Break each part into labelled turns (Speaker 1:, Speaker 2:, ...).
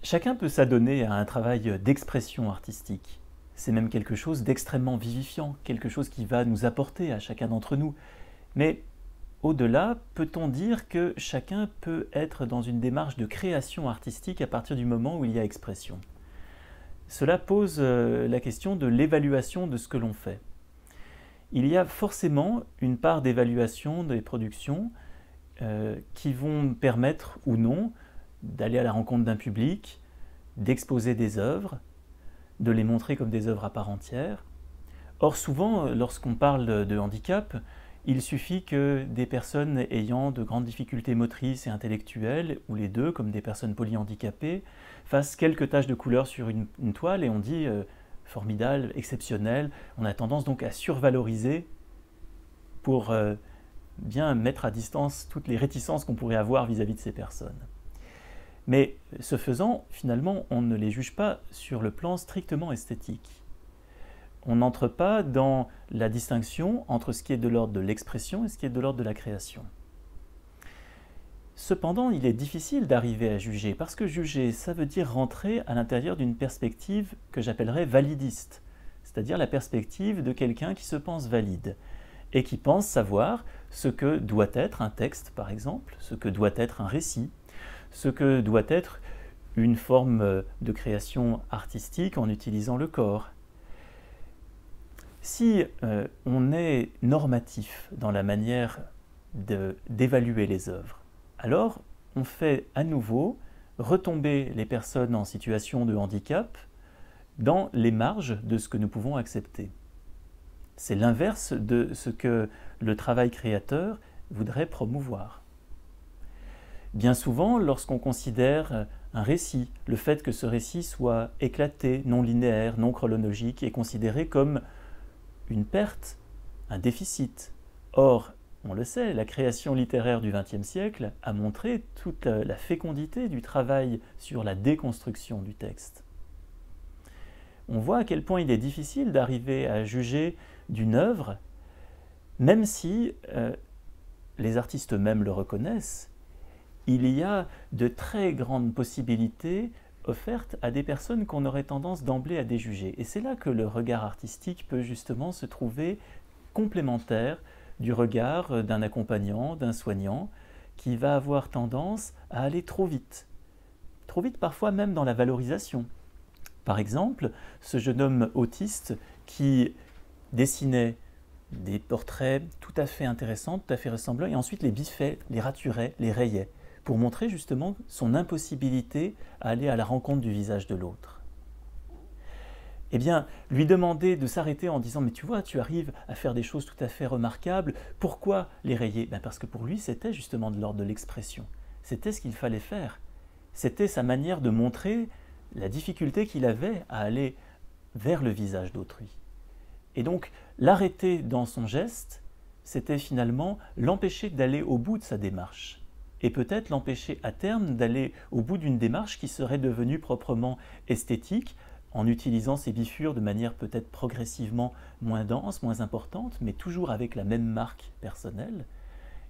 Speaker 1: Chacun peut s'adonner à un travail d'expression artistique. C'est même quelque chose d'extrêmement vivifiant, quelque chose qui va nous apporter à chacun d'entre nous. Mais au-delà, peut-on dire que chacun peut être dans une démarche de création artistique à partir du moment où il y a expression? Cela pose la question de l'évaluation de ce que l'on fait. Il y a forcément une part d'évaluation des productions qui vont permettre ou non d'aller à la rencontre d'un public, d'exposer des œuvres, de les montrer comme des œuvres à part entière. Or souvent, lorsqu'on parle de handicap, il suffit que des personnes ayant de grandes difficultés motrices et intellectuelles, ou les deux, comme des personnes polyhandicapées, fassent quelques taches de couleur sur une toile et on dit formidable, exceptionnel. On a tendance donc à survaloriser pour bien mettre à distance toutes les réticences qu'on pourrait avoir vis-à-vis de ces personnes. Mais ce faisant, finalement, on ne les juge pas sur le plan strictement esthétique. On n'entre pas dans la distinction entre ce qui est de l'ordre de l'expression et ce qui est de l'ordre de la création. Cependant, il est difficile d'arriver à juger, parce que juger, ça veut dire rentrer à l'intérieur d'une perspective que j'appellerais validiste, c'est-à-dire la perspective de quelqu'un qui se pense valide et qui pense savoir ce que doit être un texte, par exemple, ce que doit être un récit, ce que doit être une forme de création artistique en utilisant le corps. Si on est normatif dans la manière d'évaluer les œuvres, alors on fait à nouveau retomber les personnes en situation de handicap dans les marges de ce que nous pouvons accepter. C'est l'inverse de ce que le travail créateur voudrait promouvoir. Bien souvent, lorsqu'on considère un récit, le fait que ce récit soit éclaté, non linéaire, non chronologique, est considéré comme une perte, un déficit. Or, on le sait, la création littéraire du XXe siècle a montré toute la fécondité du travail sur la déconstruction du texte. On voit à quel point il est difficile d'arriver à juger d'une œuvre, même si les artistes eux-mêmes le reconnaissent. Il y a de très grandes possibilités offertes à des personnes qu'on aurait tendance d'emblée à déjuger. Et c'est là que le regard artistique peut justement se trouver complémentaire du regard d'un accompagnant, d'un soignant, qui va avoir tendance à aller trop vite parfois même dans la valorisation. Par exemple, ce jeune homme autiste qui dessinait des portraits tout à fait intéressants, tout à fait ressemblants, et ensuite les biffait, les raturait, les rayait, pour montrer justement son impossibilité à aller à la rencontre du visage de l'autre. Eh bien, lui demander de s'arrêter en disant « mais tu vois, tu arrives à faire des choses tout à fait remarquables, pourquoi les rayer ?» Parce que pour lui, c'était justement de l'ordre de l'expression. C'était ce qu'il fallait faire. C'était sa manière de montrer la difficulté qu'il avait à aller vers le visage d'autrui. Et donc, l'arrêter dans son geste, c'était finalement l'empêcher d'aller au bout de sa démarche. Et peut-être l'empêcher à terme d'aller au bout d'une démarche qui serait devenue proprement esthétique, en utilisant ces biffures de manière peut-être progressivement moins dense, moins importante, mais toujours avec la même marque personnelle.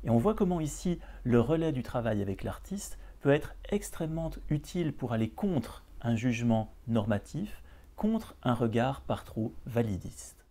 Speaker 1: Et on voit comment ici, le relais du travail avec l'artiste peut être extrêmement utile pour aller contre un jugement normatif, contre un regard par trop validiste.